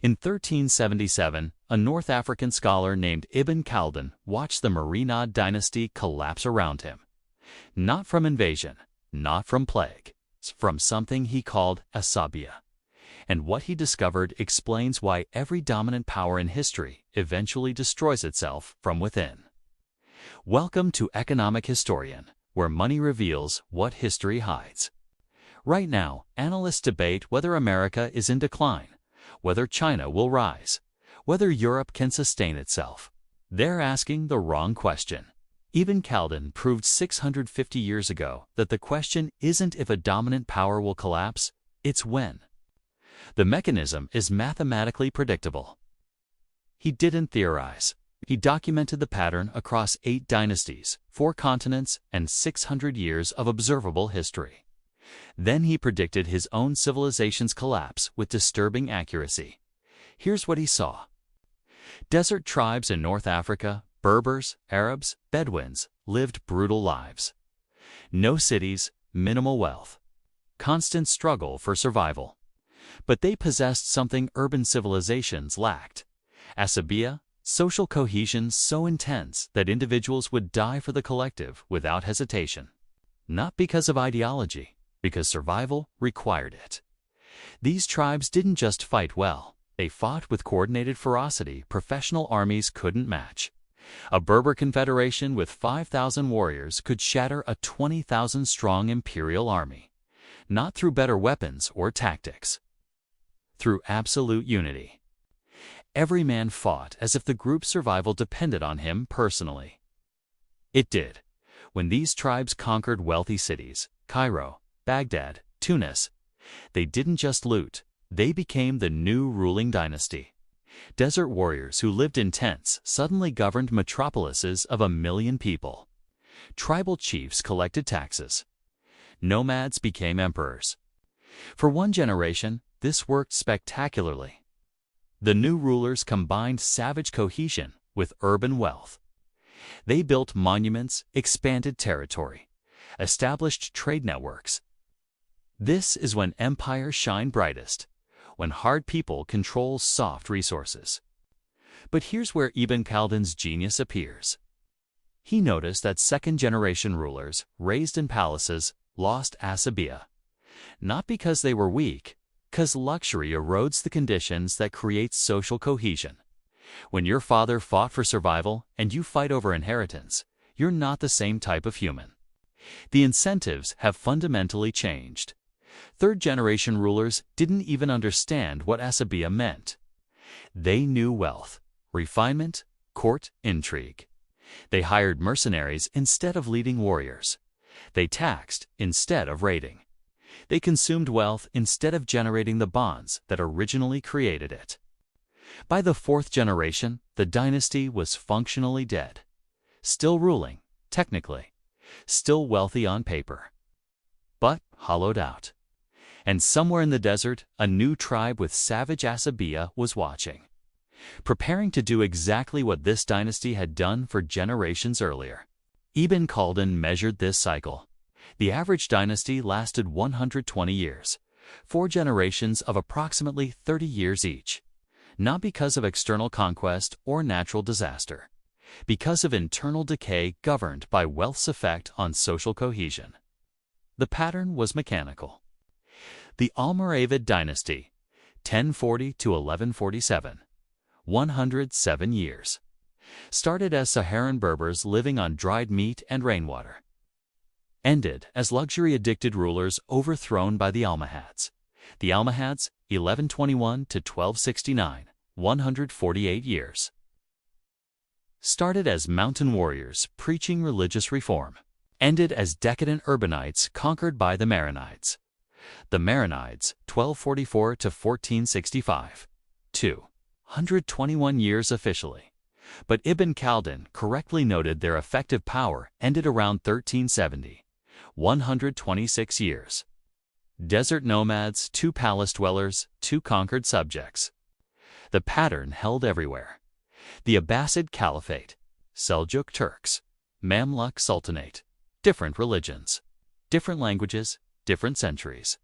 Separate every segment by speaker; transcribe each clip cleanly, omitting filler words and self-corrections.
Speaker 1: In 1377, a North African scholar named Ibn Khaldun watched the Marinid dynasty collapse around him. Not from invasion, not from plague, from something he called Asabiyyah. And what he discovered explains why every dominant power in history eventually destroys itself from within. Welcome to Economic Historian, where money reveals what history hides. Right now, analysts debate whether America is in decline, whether China will rise, whether Europe can sustain itself. They're asking the wrong question. Ibn Khaldun proved 650 years ago that the question isn't if a dominant power will collapse, it's when. The mechanism is mathematically predictable. He didn't theorize. He documented the pattern across 8 dynasties, 4 continents, and 600 years of observable history. Then he predicted his own civilization's collapse with disturbing accuracy. Here's what he saw. Desert tribes in North Africa, Berbers, Arabs, Bedouins, lived brutal lives. No cities, minimal wealth. Constant struggle for survival. But they possessed something urban civilizations lacked. Asabiyyah, social cohesion so intense that individuals would die for the collective without hesitation. Not because of ideology, because survival required it. These tribes didn't just fight well, they fought with coordinated ferocity professional armies couldn't match. A Berber confederation with 5,000 warriors could shatter a 20,000-strong imperial army. Not through better weapons or tactics. Through absolute unity. Every man fought as if the group's survival depended on him personally. It did. When these tribes conquered wealthy cities, Cairo, Baghdad, Tunis, they didn't just loot, they became the new ruling dynasty. Desert warriors who lived in tents suddenly governed metropolises of 1 million people. Tribal chiefs collected taxes. Nomads became emperors. For one generation, this worked spectacularly. The new rulers combined savage cohesion with urban wealth. They built monuments, expanded territory, established trade networks. This is when empires shine brightest, when hard people control soft resources. But here's where Ibn Khaldun's genius appears. He noticed that second-generation rulers, raised in palaces, lost Asabiyyah. Not because they were weak, because luxury erodes the conditions that create social cohesion. When your father fought for survival and you fight over inheritance, you're not the same type of human. The incentives have fundamentally changed. Third-generation rulers didn't even understand what Asabiyyah meant. They knew wealth, refinement, court intrigue. They hired mercenaries instead of leading warriors. They taxed instead of raiding. They consumed wealth instead of generating the bonds that originally created it. By the 4th generation, the dynasty was functionally dead. Still ruling, technically. Still wealthy on paper. But hollowed out. And somewhere in the desert, a new tribe with savage Asabiyyah was watching. Preparing to do exactly what this dynasty had done for generations earlier. Ibn Khaldun measured this cycle. The average dynasty lasted 120 years, 4 generations of approximately 30 years each. Not because of external conquest or natural disaster, because of internal decay governed by wealth's effect on social cohesion. The pattern was mechanical. The Almoravid dynasty, 1040 to 1147, 107 years. Started as Saharan Berbers living on dried meat and rainwater. Ended as luxury-addicted rulers overthrown by the Almohads. The Almohads, 1121 to 1269, 148 years. Started as mountain warriors preaching religious reform. Ended as decadent urbanites conquered by the Marinids. The Marinids, 1244 to 1465, 221 years officially. But Ibn Khaldun correctly noted their effective power ended around 1370, 126 years. Desert nomads, 2 palace dwellers, 2 conquered subjects. The pattern held everywhere. The Abbasid Caliphate, Seljuk Turks, Mamluk Sultanate, different religions, different languages, different centuries.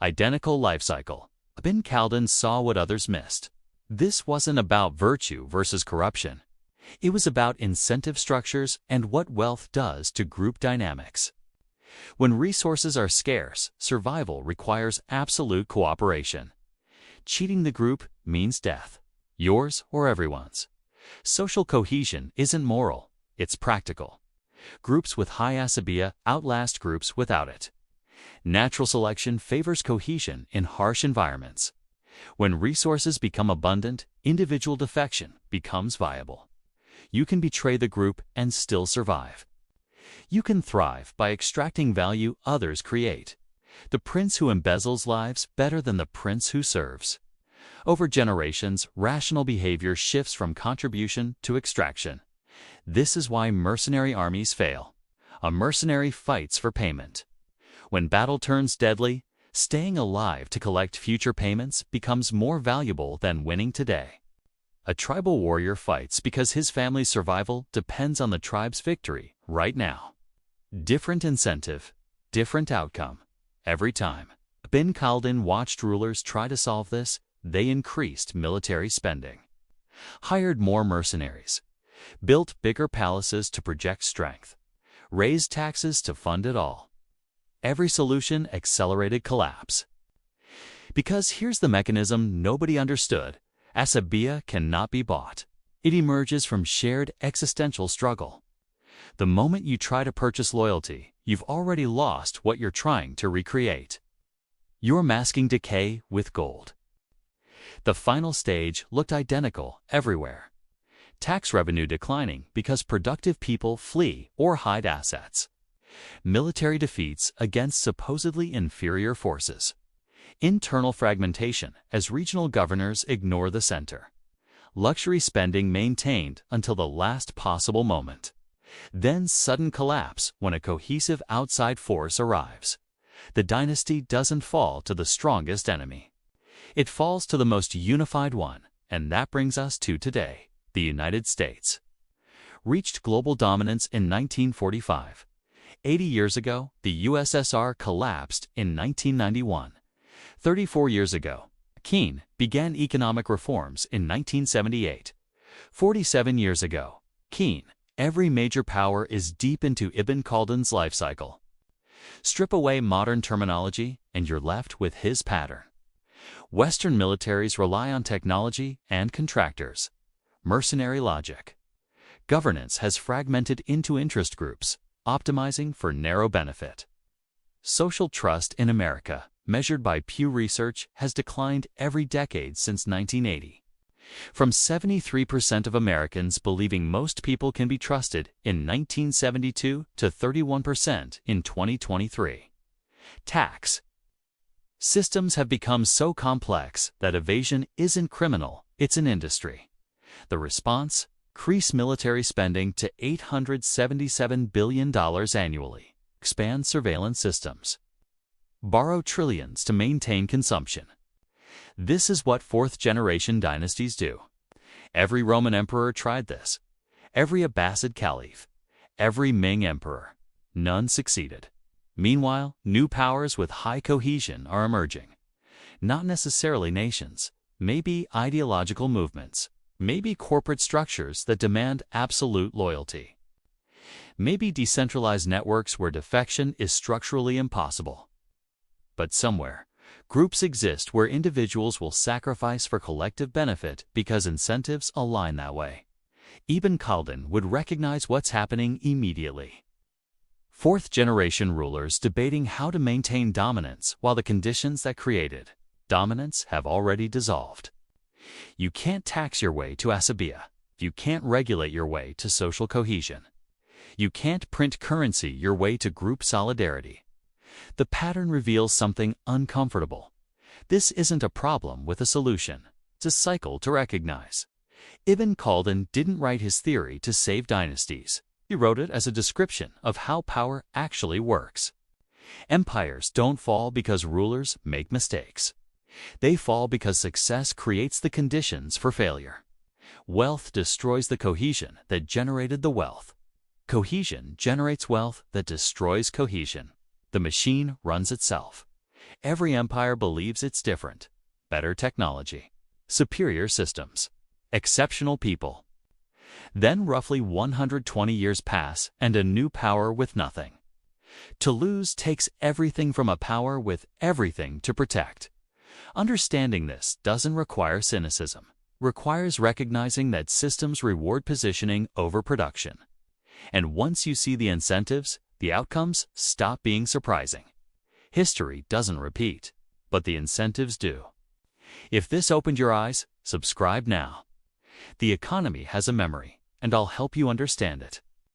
Speaker 1: Identical life cycle. Ibn Khaldun saw what others missed. This wasn't about virtue versus corruption. It was about incentive structures and what wealth does to group dynamics. When resources are scarce, survival requires absolute cooperation. Cheating the group means death, yours or everyone's. Social cohesion isn't moral, it's practical. Groups with high Asabiyyah outlast groups without it. Natural selection favors cohesion in harsh environments. When resources become abundant, individual defection becomes viable. You can betray the group and still survive. You can thrive by extracting value others create. The prince who embezzles lives better than the prince who serves. Over generations, rational behavior shifts from contribution to extraction. This is why mercenary armies fail. A mercenary fights for payment. When battle turns deadly, staying alive to collect future payments becomes more valuable than winning today. A tribal warrior fights because his family's survival depends on the tribe's victory right now. Different incentive, different outcome, every time. Ibn Khaldun watched rulers try to solve this. They increased military spending, hired more mercenaries, built bigger palaces to project strength, raised taxes to fund it all. Every solution accelerated collapse. Because here's the mechanism nobody understood: Asabiyyah cannot be bought. It emerges from shared existential struggle. The moment you try to purchase loyalty, you've already lost what you're trying to recreate. You're masking decay with gold. The final stage looked identical everywhere. Tax revenue declining because productive people flee or hide assets. Military defeats against supposedly inferior forces. Internal fragmentation as regional governors ignore the center. Luxury spending maintained until the last possible moment. Then sudden collapse when a cohesive outside force arrives. The dynasty doesn't fall to the strongest enemy. It falls to the most unified one, and that brings us to today, the United States. Reached global dominance in 1945. 80 years ago, the USSR collapsed in 1991. 34 years ago, Keane began economic reforms in 1978. 47 years ago, Keane, every major power is deep into Ibn Khaldun's life cycle. Strip away modern terminology, and you're left with his pattern. Western militaries rely on technology and contractors. Mercenary logic. Governance has fragmented into interest groups, optimizing for narrow benefit. Social trust in America, measured by Pew Research, has declined every decade since 1980. From 73% of Americans believing most people can be trusted in 1972 to 31% in 2023. Tax. Systems have become so complex that evasion isn't criminal, it's an industry. The response? Increase military spending to $877 billion annually. Expand surveillance systems. Borrow trillions to maintain consumption. This is what fourth-generation dynasties do. Every Roman emperor tried this. Every Abbasid caliph. Every Ming emperor. None succeeded. Meanwhile, new powers with high cohesion are emerging. Not necessarily nations, maybe ideological movements, maybe corporate structures that demand absolute loyalty. Maybe decentralized networks where defection is structurally impossible. But somewhere, groups exist where individuals will sacrifice for collective benefit because incentives align that way. Ibn Khaldun would recognize what's happening immediately. Fourth-generation rulers debating how to maintain dominance while the conditions that created dominance have already dissolved. You can't tax your way to Asabiyyah. You can't regulate your way to social cohesion. You can't print currency your way to group solidarity. The pattern reveals something uncomfortable. This isn't a problem with a solution. It's a cycle to recognize. Ibn Khaldun didn't write his theory to save dynasties. He wrote it as a description of how power actually works. Empires don't fall because rulers make mistakes. They fall because success creates the conditions for failure. Wealth destroys the cohesion that generated the wealth. Cohesion generates wealth that destroys cohesion. The machine runs itself. Every empire believes it's different. Better technology, superior systems, exceptional people. Then roughly 120 years pass and a new power with nothing. To lose takes everything from a power with everything to protect. Understanding this doesn't require cynicism, requires recognizing that systems reward positioning over production. And once you see the incentives, the outcomes stop being surprising. History doesn't repeat, but the incentives do. If this opened your eyes, subscribe now. The economy has a memory, and I'll help you understand it.